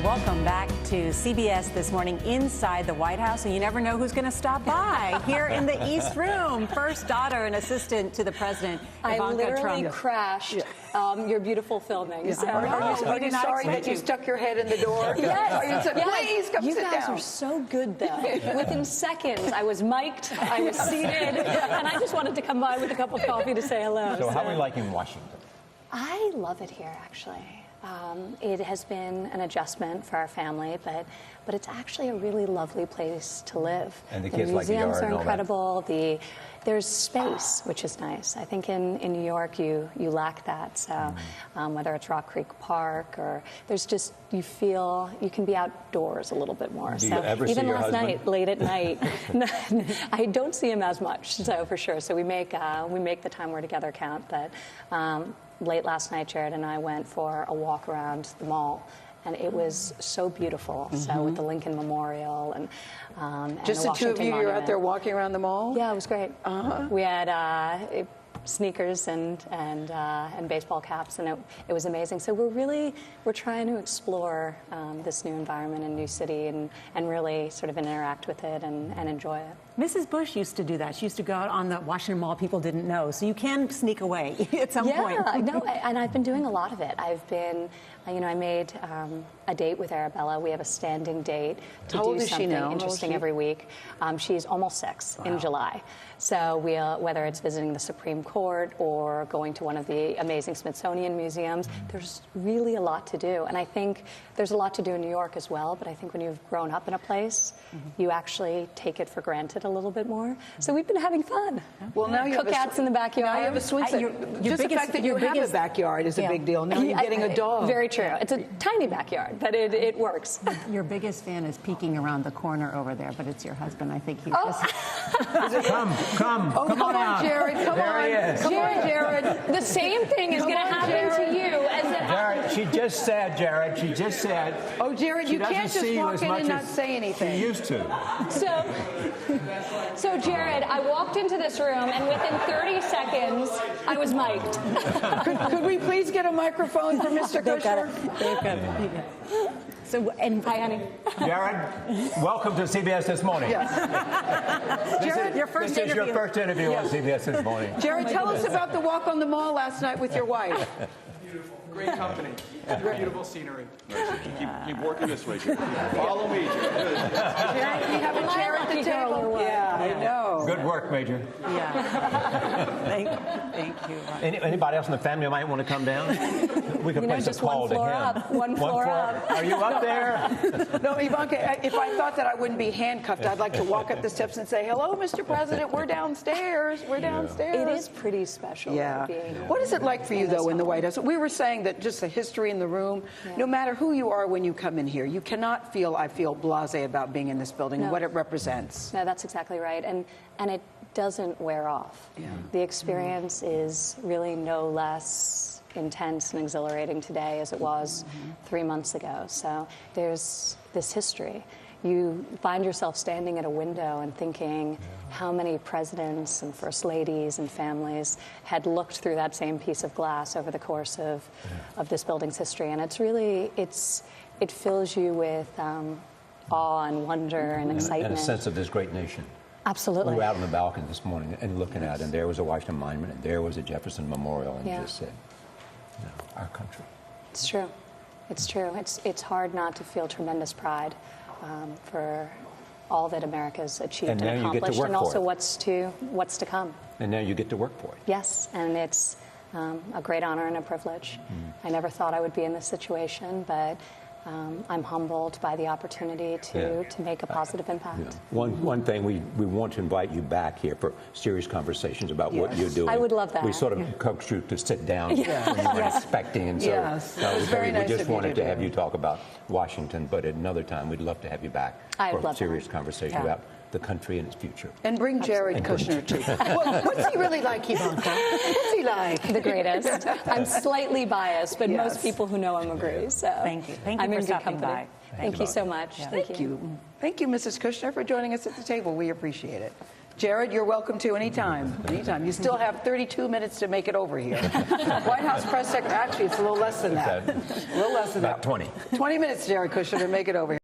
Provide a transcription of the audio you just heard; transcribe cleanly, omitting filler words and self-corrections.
Welcome back to CBS This Morning inside the White House, and you never know who's going to stop by here in the East Room. First daughter and assistant to the president, Ivanka I literally Trump. crashed your beautiful filming. Yeah. So, Are you sorry that you stuck your head in the door? Yes. You said, please come you sit guys down. are so good, though. Within seconds, I was mic'd, I was seated, and I just wanted to come by with a cup of coffee to say hello. So how are you liking Washington? I love it here, actually. It has been an adjustment for our family, but it's actually a really lovely place to live. And the kids like the yard museums are and all that. incredible. There's space, which is nice. I think in New York you lack that. So whether it's Rock Creek Park or there's just, you feel you can be outdoors a little bit more. Do so you ever see even your last husband? night, late at night, I don't see him as much. So for sure. So we make the time we're together count. But late last night, Jared and I went for a walk around the mall, and it was so beautiful. So with the Lincoln Memorial and Just the the two of Washington you, you're out Monument. there walking around the mall? Yeah, it was great. We had sneakers and baseball caps, and it was amazing. So we're trying to explore this new environment and new city and really sort of interact with it and enjoy it. Mrs. Bush used to do that. She used to go out on the Washington Mall. People didn't know. So you can sneak away at some point. Yeah, no, and I've been doing a lot of it. I've been, I made a date with Arabella. We have a standing date to How do old is she something now? interesting every week. She's almost 6 in July. So whether it's visiting the Supreme Court or going to one of the amazing Smithsonian museums, there's really a lot to do. And I think there's a lot to do in New York as well, but I think when you've grown up in a place, you actually take it for granted a little bit more. So we've been having fun. Well, now you have Cookouts in the backyard. Now you have a swing set. Just the fact that you have a backyard is a big deal. Now you're getting a dog. Very true. It's a tiny backyard, but it works. Your biggest fan is peeking around the corner over there, but it's your husband. I think he's Come Come on, out. Jared. Come There on. he is. Come on, Jared. The same thing is going to on, happen Jared. to you as it Jared, she just said, Oh, Jared, she you doesn't can't just see you walk as in much and not as say anything. She used to. So Jared, I walked into this room, and within 30 seconds, I was mic'd. Could we please get a microphone for Mr. Kushner? They've got it. So, and Hi, honey. Jared, welcome to CBS This Morning. Jared, your first This is your interview. first interview on CBS This Morning. Jared, tell us about the walk on the mall last night with your wife. Beautiful. Great company. Beautiful scenery. Keep working this way. Follow me. Jared, we have a chair at the lucky girl or table. what? Yeah, I know. Good work, Major. Yeah. Thank you. Anybody else in the family might want to come down? We could place just a call one to floor him. up, one floor up. Are you up there? No, Ivanka, if I thought that I wouldn't be handcuffed, I'd like to walk up the steps and say, hello, Mr. President, we're downstairs. We're downstairs. It is pretty special. Yeah. Being What is it like for you, though, in the White House? We were saying that just the history in the room, no matter who you are when you come in here, you cannot feel, I feel, blasé about being in this building and No. what it represents. No, that's exactly right. And it doesn't wear off. Yeah. The experience is really no less intense and exhilarating today as it was 3 months ago. So there's this history. You find yourself standing at a window and thinking how many presidents and first ladies and families had looked through that same piece of glass over the course of this building's history. And it's really, it fills you with awe and wonder and excitement. And a sense of this great nation. Absolutely. We were out on the balcony this morning and looking at it, and there was a Washington Monument, and there was a Jefferson Memorial, and Yeah. just said, our country. It's true. It's true. It's hard not to feel tremendous pride for all that America's achieved And and now you get to accomplished, work and for also it. what's to come. And now you get to work for it. Yes, and it's a great honor and a privilege. I never thought I would be in this situation, but I'm humbled by the opportunity to make a positive impact. One thing, we want to invite you back here for serious conversations about what you're doing. I would love that. We sort of coaxed you to sit down when you weren't expecting, and so Yes. It was very nice we just of you wanted to to do. have you talk about Washington, but at another time we'd love to have you back I'd for love a serious that. conversation about the country and its future. And bring Jared Kushner, too. What's he really like, Ivanka? What's he like? The greatest. I'm slightly biased, but Yes. most people who know him agree. So Thank you. Thank you I'm for in good stopping company. by. Thank you so much. Yeah. Thank you. Thank you, Mrs. Kushner, for joining us at the table. We appreciate it. Jared, you're welcome to anytime. Anytime. You still have 32 minutes to make it over here. White House press secretary. Actually, it's a little less than that. A little less than About that. 20. 20 minutes, Jared Kushner, to make it over here.